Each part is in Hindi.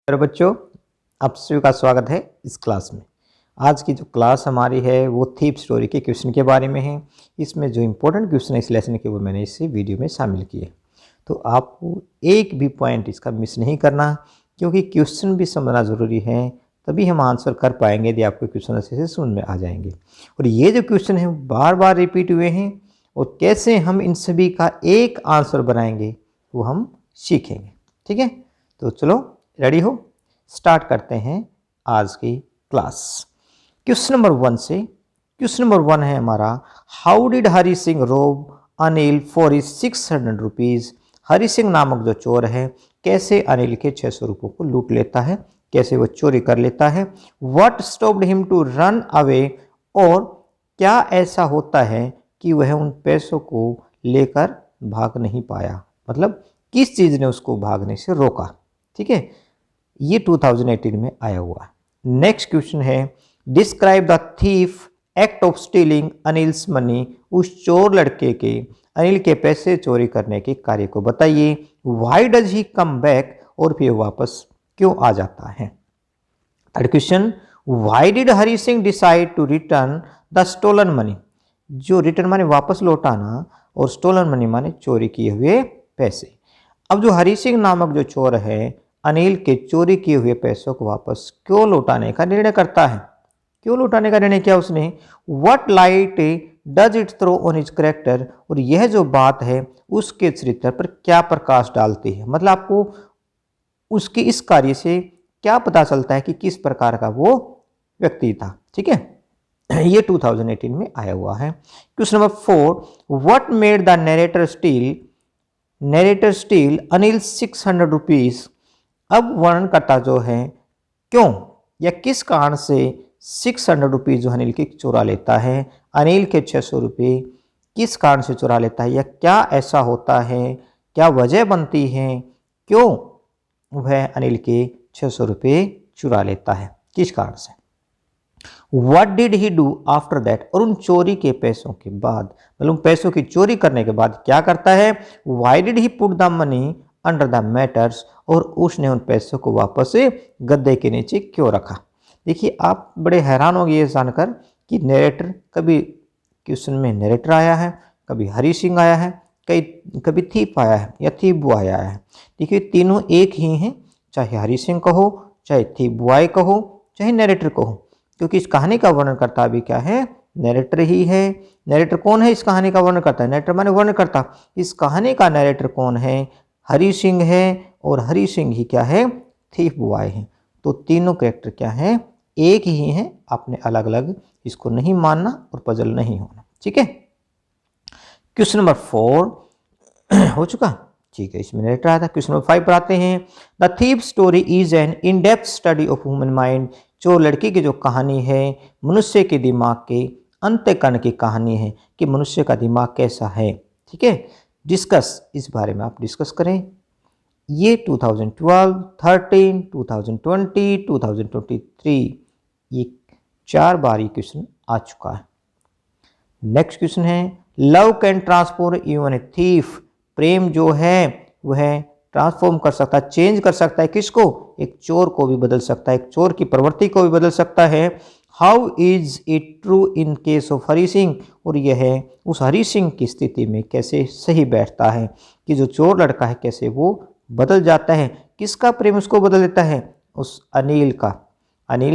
मेरे बच्चों, आप सभी का स्वागत है इस क्लास में। आज की जो क्लास हमारी है वो थीप स्टोरी के क्वेश्चन के बारे में है। इसमें जो इम्पोर्टेंट क्वेश्चन है इस लेसन के वो मैंने इसी वीडियो में शामिल किए। तो आपको एक भी पॉइंट इसका मिस नहीं करना, क्योंकि क्वेश्चन भी समझना ज़रूरी है, तभी हम आंसर कर पाएंगे। यदि आपको क्वेश्चन अच्छे से समझ में आ जाएंगे और ये जो क्वेश्चन है बार बार रिपीट हुए हैं और कैसे हम इन सभी का एक आंसर बनाएंगे वो हम सीखेंगे। ठीक है, तो चलो रेडी हो, स्टार्ट करते हैं आज की क्लास। क्वेश्चन नंबर 1 से। क्वेश्चन नंबर 1 है हमारा, हाउ डिड हरी सिंह रोब Anil for his 600 rupees. Hari Singh नामक जो चोर है कैसे अनिल के 600 रुपये को लूट लेता है, कैसे वो चोरी कर लेता है। What stopped him to run away, और क्या ऐसा होता है कि वह उन पैसों को लेकर भाग नहीं पाया, मतलब किस चीज़ ने उसको भागने से रोका। ठीक है, ये 2018 में आया हुआ है। नेक्स्ट क्वेश्चन है, describe the thief act of stealing Anil's money. उस चोर लड़के के अनिल के पैसे चोरी करने के कार्य को बताइए। Why does he come back, और फिर वापस क्यों आ जाता है। Third question, why did Hari Singh decide to return the stolen money. जो रिटर्न माने वापस लौटाना और स्टोलन मनी माने चोरी किए हुए पैसे। अब जो हरी सिंह नामक जो चोर है अनिल के चोरी किए हुए पैसों को वापस क्यों लौटाने का निर्णय करता है। क्यों लौटाने का निर्णय किया उसने। What light does it throw on his character, और यह जो बात है उसके चरित्र पर क्या प्रकाश डालती है, मतलब आपको उसके इस कार्य से क्या पता चलता है कि किस प्रकार का वो व्यक्ति था। ठीक है, ये 2018 में आया हुआ है। Question number 4, what made the narrator steel Anil 600 rupees. अब वर्णनकर्ता जो है क्यों या किस कारण से 600 रुपीज जो अनिल की चुरा लेता है। अनिल के 600 रुपये किस कारण से चुरा लेता है, या क्या ऐसा होता है, क्या वजह बनती है, क्यों वह अनिल के 600 रुपये चुरा लेता है, किस कारण से। What did he do after that, और उन चोरी के पैसों के बाद, मतलब पैसों की चोरी करने के बाद क्या करता है। Why did he put the money under the matters, और उसने उन पैसों को वापस गद्दे के नीचे क्यों रखा। देखिए, आप बड़े हैरान होंगे ये जानकर कि नरेटर, कभी क्वेश्चन में नरेटर आया है, कभी हरी सिंह आया है, कभी थीप आया है या थीप बॉय आया है। देखिए, तीनों एक ही हैं, चाहे हरी सिंह कहो, चाहे थीप बॉय कहो, चाहे नरेटर कहो, क्योंकि इस कहानी का वर्णन करता भी क्या है, नरेटर ही है। नरेटर कौन है इस कहानी का वर्णन करता है, नरेटर माने वर्णन करता। इस कहानी का नरेटर कौन है, हरी सिंह है, और हरी सिंह ही क्या है, थीफ बॉय है। तो तीनों कैरेक्टर क्या है, एक ही है, आपने अलग अलग इसको नहीं मानना और पजल नहीं होना। ठीक है, क्वेश्चन नंबर 4 हो चुका। ठीक है, इसमें नरेटर आया था। क्वेश्चन नंबर 5 पर आते हैं। The thief story is an in depth study of human mind. जो लड़की की जो कहानी है मनुष्य के दिमाग के अंतःकरण की कहानी है कि मनुष्य का दिमाग कैसा है। ठीक है, डिस्कस, इस बारे में आप डिस्कस करें। ये 2012, 13, 2020, 2023 ये 4 बार ये क्वेश्चन आ चुका है। नेक्स्ट क्वेश्चन है, love can transform even a thief. प्रेम जो है वह ट्रांसफॉर्म कर सकता है, चेंज कर सकता है, किसको, एक चोर को भी बदल सकता है, एक चोर की प्रवृत्ति को भी बदल सकता है। How is it true in case of Hari Singh, और यह उस हरी सिंह की स्थिति में कैसे सही बैठता है कि जो चोर लड़का है कैसे वो बदल जाता है। किसका प्रेम उसको बदल देता है, उस अनिल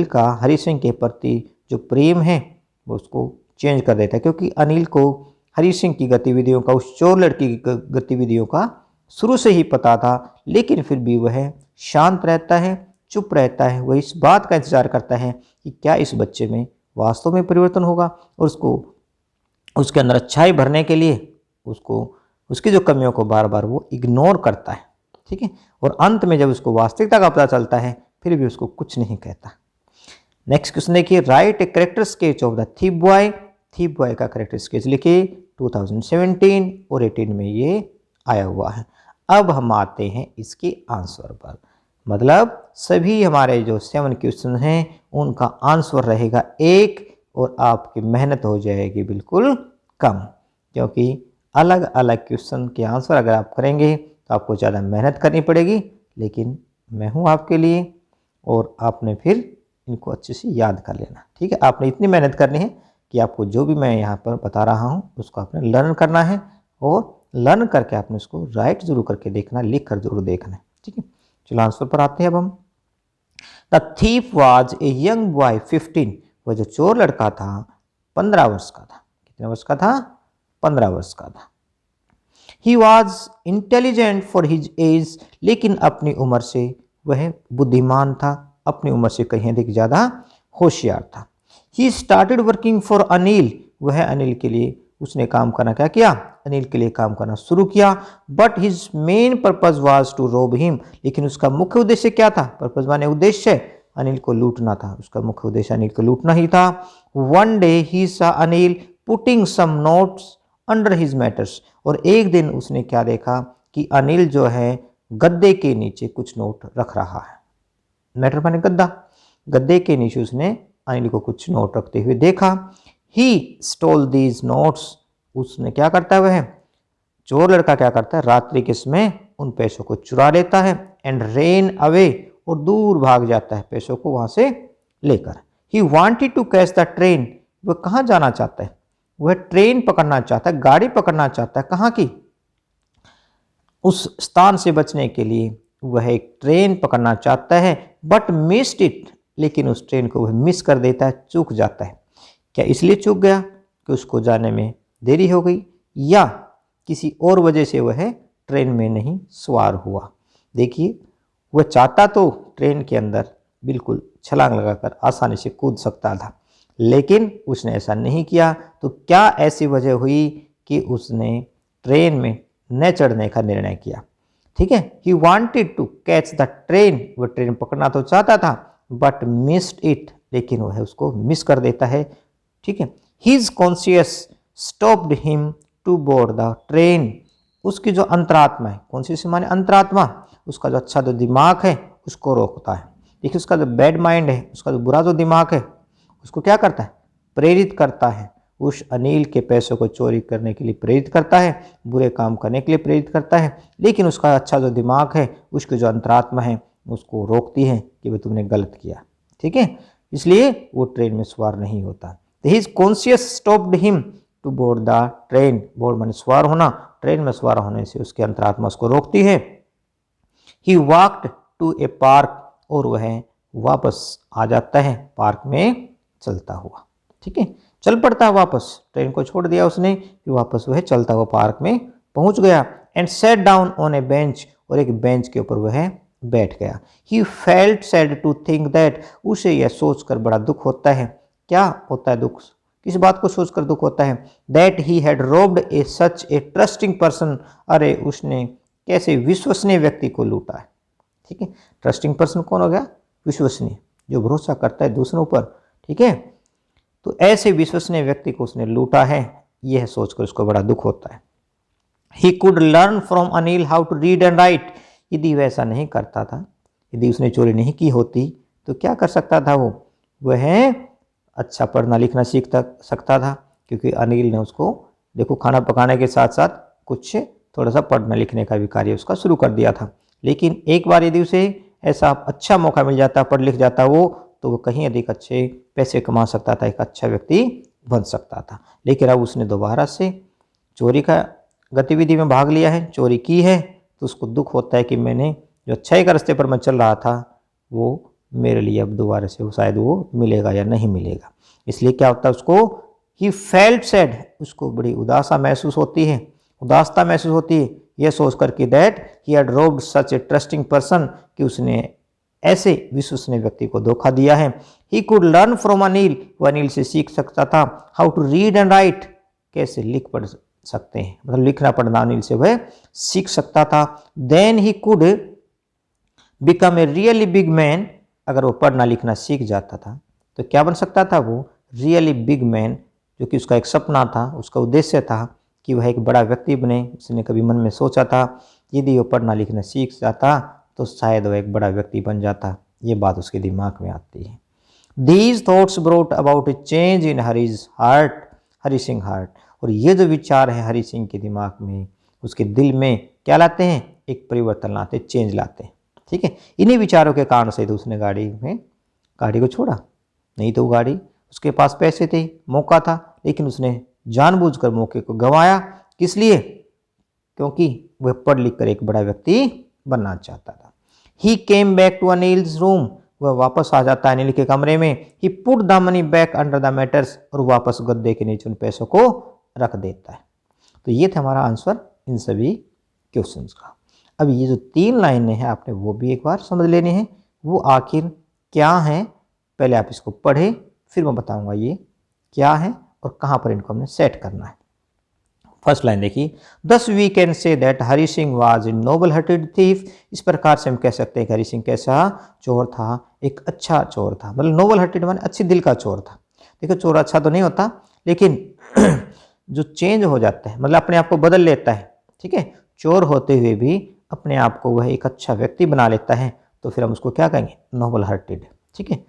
का हरी सिंह के प्रति जो प्रेम है वो उसको चेंज कर देता है, क्योंकि अनिल को हरी सिंह की गतिविधियों का, उस चोर लड़की की गतिविधियों का शुरू से ही पता था, लेकिन फिर भी वह शांत रहता है, चुप रहता है। वह इस बात का इंतजार करता है कि क्या इस बच्चे में वास्तव में परिवर्तन होगा, और उसको उसके अंदर अच्छाई भरने के लिए उसको उसकी जो कमियों को बार बार वो इग्नोर करता है। ठीक है, और अंत में जब उसको वास्तविकता का पता चलता है फिर भी उसको कुछ नहीं कहता। नेक्स्ट क्वेश्चन देखिए, right a character sketch of the thief boy. Thief boy का करेक्टर स्केच लिखिए। 2017 और 18 में ये आया हुआ है। अब हम आते हैं इसके आंसर पर, मतलब सभी हमारे जो 7 क्वेश्चन हैं उनका आंसर रहेगा 1, और आपकी मेहनत हो जाएगी बिल्कुल कम, क्योंकि अलग अलग क्वेश्चन के आंसर अगर आप करेंगे तो आपको ज़्यादा मेहनत करनी पड़ेगी, लेकिन मैं हूँ आपके लिए, और आपने फिर इनको अच्छे से याद कर लेना। ठीक है, आपने इतनी मेहनत करनी है कि आपको जो भी मैं यहाँ पर बता रहा हूँ उसको आपने लर्न करना है, और लर्न करके आपने उसको राइट जरूर करके देखना, लिख कर जरूर देखना है। ठीक है, चलो आंसर पर आते हैं अब हम। The thief was a young boy 15। वह जो चोर लड़का था 15 वर्ष का था। कितने वर्ष का था? 15 वर्ष का था। He was intelligent for his age. लेकिन अपनी उम्र से वह बुद्धिमान था, अपनी उम्र से कहीं अधिक ज़्यादा होशियार था। He started working for Anil. वह अनिल के लिए उसने काम करना क्या किया? अनिल के लिए काम करना शुरू किया। But his main purpose was to rob him. लेकिन उसका मुख्य उद्देश्य क्या था? पर्पज माने उद्देश्य, अनिल को लूटना था। उसका मुख्य उद्देश्य अनिल को लूटना ही था। One day he saw Anil putting some notes under his mattress. और एक दिन उसने क्या देखा कि अनिल जो है गद्दे के नीचे कुछ नोट रख रहा है। मैटर माने गद्दा, गद्दे के नीचे उसने अनिल को कुछ नोट रखते हुए देखा। He stole these notes. उसने क्या करता है? वह चोर लड़का क्या करता है? रात्रि के समय उन पैसों को चुरा लेता है। And rain away. और दूर भाग जाता है पैसों को वहां से लेकर। He wanted to catch the train. वह कहाँ जाना चाहता है? वह ट्रेन पकड़ना चाहता है, गाड़ी पकड़ना चाहता है। कहाँ की? उस स्थान से बचने के लिए वह एक ट्रेन पकड़ना चाहता है। But missed it. लेकिन उस ट्रेन को वह मिस कर देता है, चूक जाता है। क्या इसलिए चूक गया कि उसको जाने में देरी हो गई, या किसी और वजह से वह ट्रेन में नहीं सवार हुआ? देखिए, वह चाहता तो ट्रेन के अंदर बिल्कुल छलांग लगाकर आसानी से कूद सकता था, लेकिन उसने ऐसा नहीं किया। तो क्या ऐसी वजह हुई कि उसने ट्रेन में न चढ़ने का निर्णय किया? ठीक है, he wanted to catch the train. वह ट्रेन पकड़ना तो चाहता था, बट मिस्ड इट। लेकिन वह उसको मिस कर देता है। ठीक है, his conscious stopped him to board the train. उसकी जो अंतरात्मा है, कॉन्शियस माने अंतरात्मा, उसका जो अच्छा जो दिमाग है उसको रोकता है। देखिए, उसका जो बैड माइंड है, उसका जो बुरा जो दिमाग है, उसको क्या करता है? प्रेरित करता है। उस अनिल के पैसों को चोरी करने के लिए प्रेरित करता है, बुरे काम करने के लिए प्रेरित करता है। लेकिन उसका अच्छा जो दिमाग है, उसकी जो अंतरात्मा है, उसको रोकती है कि भाई तुमने गलत किया। ठीक है, इसलिए वो ट्रेन में सवार नहीं होता। His conscious stopped him to board the train. Board माने सवार होना, ट्रेन में सवार होने से उसकी अंतरात्मा उसको रोकती है। ही वॉक्ड टू ए पार्क। और वह वापस आ जाता है, पार्क में चलता हुआ। ठीक है, चल पड़ता है वापस। ट्रेन को छोड़ दिया उसने, फिर वापस वह चलता हुआ पार्क में पहुंच गया। And sat down on a bench. और एक बेंच के ऊपर वह बैठ गया। He felt sad to think that. उसे यह सोचकर बड़ा दुख होता है। क्या होता है दुख? किस बात को सोचकर दुख होता है? That he had robed A such a trusting person. अरे, उसने कैसे विश्वसनीय व्यक्ति को लूटा है। ठीक है, ट्रस्टिंग पर्सन कौन हो गया? विश्वसनीय, जो भरोसा करता है दूसरों पर। ठीक है, तो ऐसे विश्वसनीय व्यक्ति को उसने लूटा है, यह सोचकर उसको बड़ा दुख होता है। He could learn from Anil how to read and write. यदि वह ऐसा नहीं करता था, यदि उसने चोरी नहीं की होती, तो क्या कर सकता था वो? वह अच्छा पढ़ना लिखना सीख सकता था, क्योंकि अनिल ने उसको देखो खाना पकाने के साथ साथ कुछ थोड़ा सा पढ़ने लिखने का भी कार्य उसका शुरू कर दिया था। लेकिन एक बार यदि उसे ऐसा अच्छा मौका मिल जाता, पढ़ लिख जाता वो, तो वो कहीं अधिक अच्छे पैसे कमा सकता था, एक अच्छा व्यक्ति बन सकता था। लेकिन अब उसने दोबारा से चोरी का गतिविधि में भाग लिया है, चोरी की है, तो उसको दुख होता है कि मैंने जो अच्छाई का रास्ते पर मैं चल रहा था, वो मेरे लिए अब दोबारा से वो शायद वो मिलेगा या नहीं मिलेगा। इसलिए क्या होता है उसको? ही फेल्ट सैड। उसको बड़ी उदासा महसूस होती है, उदासता महसूस होती है, यह सोच कर कि that he had robbed such a trusting person, कि उसने ऐसे विश्वसनीय व्यक्ति को धोखा दिया है। He could learn from Anil. वह अनिल से सीख सकता था how to read and write, कैसे लिख पढ़ सकते हैं, मतलब लिखना पढ़ना अनिल से वह सीख सकता था। Then he could become a really big man. अगर वो पढ़ना लिखना सीख जाता था तो क्या बन सकता था वो? रियली बिग मैन, जो कि उसका एक सपना था, उसका उद्देश्य था कि वह एक बड़ा व्यक्ति बने। उसने कभी मन में सोचा था यदि वो पढ़ना लिखना सीख जाता तो शायद वह एक बड़ा व्यक्ति बन जाता। ये बात उसके दिमाग में आती है। These thoughts brought about A change in Hari Singh heart. और ये जो विचार है हरी सिंह के दिमाग में, उसके दिल में क्या लाते हैं? एक परिवर्तन लाते, चेंज लाते हैं। ठीक है। इन्हीं विचारों के कारण से तो उसने गाड़ी को छोड़ा, नहीं तो वो गाड़ी उसके पास पैसे थे, मौका था, लेकिन उसने जानबूझकर मौके को गंवाया। किस लिए? क्योंकि वह पढ़ लिख कर एक बड़ा व्यक्ति बनना चाहता था। He came back to Anil's room, वह वापस आ जाता है अनिल के कमरे में। He put the money back under the mattress, और वापस गद्दे के नीचे उन पैसों को रख देता है। तो ये था हमारा आंसर इन सभी क्वेश्चंस का। अब ये जो 3 लाइनें हैं आपने वो भी एक बार समझ लेनी है, वो आखिर क्या है। पहले आप इसको पढ़े, फिर मैं बताऊंगा ये क्या है और कहाँ पर इनको हमने सेट करना है। फर्स्ट लाइन देखिए, thus we can say that Hari Singh was a noble hearted thief. इस प्रकार से हम कह सकते हैं कि हरि सिंह कैसा चोर था, एक अच्छा चोर था। मतलब नोबल हार्टेड माने अच्छे दिल का चोर था। देखो चोर अच्छा तो नहीं होता, लेकिन जो चेंज हो जाता है, मतलब अपने आप को बदल लेता है, ठीक है। चोर होते हुए भी अपने आप को वह एक अच्छा व्यक्ति बना लेता है, तो फिर हम उसको क्या कहेंगे? नोबल हार्टेड, ठीक है।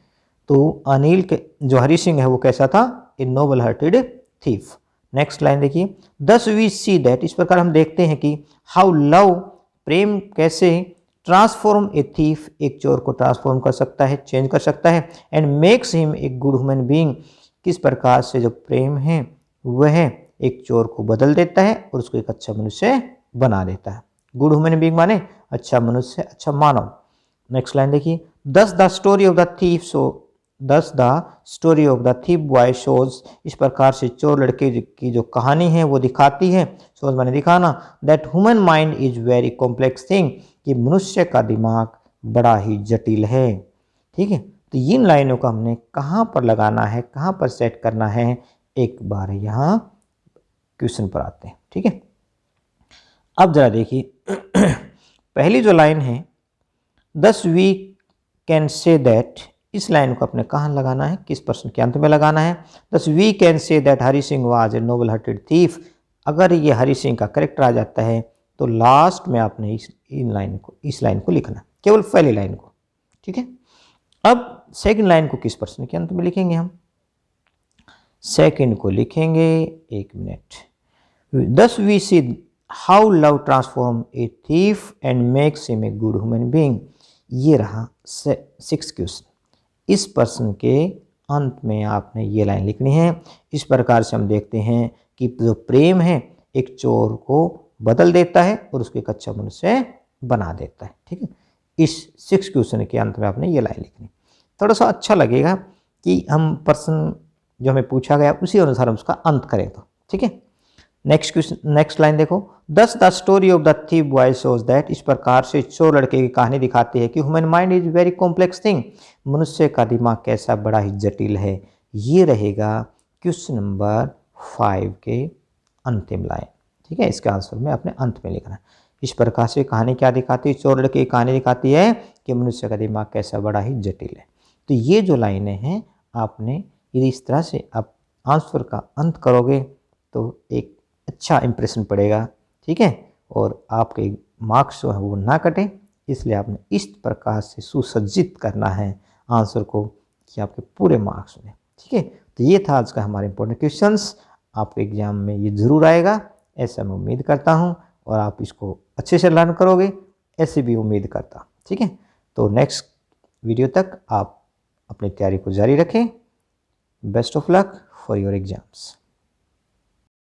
तो अनिल के जो हरि सिंह है वो कैसा था? ए noble hearted thief. Next line देखिए, दस वी सी दैट, इस प्रकार हम देखते हैं कि हाउ लव, प्रेम कैसे ट्रांसफॉर्म ए थीफ, एक चोर को ट्रांसफॉर्म कर सकता है, चेंज कर सकता है, and makes him a good human being, किस प्रकार से जो प्रेम है वह एक चोर को बदल देता है और उसको एक अच्छा मनुष्य बना देता है। गुड ह्यूमन बीइंग माने अच्छा मनुष्य, अच्छा मानव। नेक्स्ट लाइन देखिए, thus the story of the thief so, thus the story of the thief boy shows, इस प्रकार से चोर लड़के की जो कहानी है वो दिखाती है, शोज माने दिखाना, that human mind is very complex thing, कि मनुष्य का दिमाग बड़ा ही जटिल है, ठीक है। तो इन लाइनों को हमने कहाँ पर लगाना है, कहाँ पर सेट करना है, एक बार यहाँ क्वेश्चन पर आते हैं, ठीक है। अब जरा देखिए पहली जो लाइन है, thus we can say that, इस लाइन को अपने कहाँ लगाना है, किस प्रश्न के अंत में लगाना है। Thus we can say that Hari Singh was a noble hearted thief, अगर ये हरि सिंह का करेक्टर आ जाता है तो लास्ट में आपने इस लाइन को लिखना, केवल पहली लाइन को, ठीक है। अब सेकंड लाइन को किस प्रश्न के अंत में लिखेंगे हम? सेकंड को लिखेंगे, एक minute, thus we see how love transform a thief and makes him a good human being. ये रहा 6 क्वेश्चन। इस प्रश्न के अंत में आपने ये लाइन लिखनी है। इस प्रकार से हम देखते हैं कि जो प्रेम है एक चोर को बदल देता है और उसको एक अच्छा मनुष्य बना देता है, ठीक है। इस 6 क्वेश्चन के अंत में आपने ये लाइन लिखनी। थोड़ा सा अच्छा लगेगा कि हम प्रश्न जो हमें पूछा गया उसी अनुसार हम उसका अंत करें, तो ठीक है। नेक्स्ट क्वेश्चन, नेक्स्ट लाइन देखो, दस the story of the thief boy shows that, इस प्रकार से चोर लड़के की कहानी दिखाती है कि human mind is very complex thing, मनुष्य का दिमाग कैसा बड़ा ही जटिल है। ये रहेगा क्वेश्चन नंबर 5 के अंतिम लाइन, ठीक है। इसका आंसर में अपने अंत में लिखना है। इस प्रकार से कहानी क्या दिखाती है? चोर लड़के की कहानी दिखाती है कि मनुष्य का दिमाग कैसा बड़ा ही जटिल है। तो ये जो लाइनें हैं आपने यदि इस तरह से आप आंसर का अंत करोगे तो एक अच्छा इंप्रेशन पड़ेगा, ठीक है। और आपके मार्क्स जो है वो ना कटे, इसलिए आपने इस प्रकार से सुसज्जित करना है आंसर को कि आपके पूरे मार्क्स में, ठीक है। तो ये था आज का हमारे इंपॉर्टेंट क्वेश्चंस। आपके एग्जाम में ये ज़रूर आएगा, ऐसा मैं उम्मीद करता हूँ, और आप इसको अच्छे से लर्न करोगे ऐसे भी उम्मीद करता हूँ, ठीक है। तो नेक्स्ट वीडियो तक आप अपनी तैयारी को जारी रखें। Best of luck for your exams.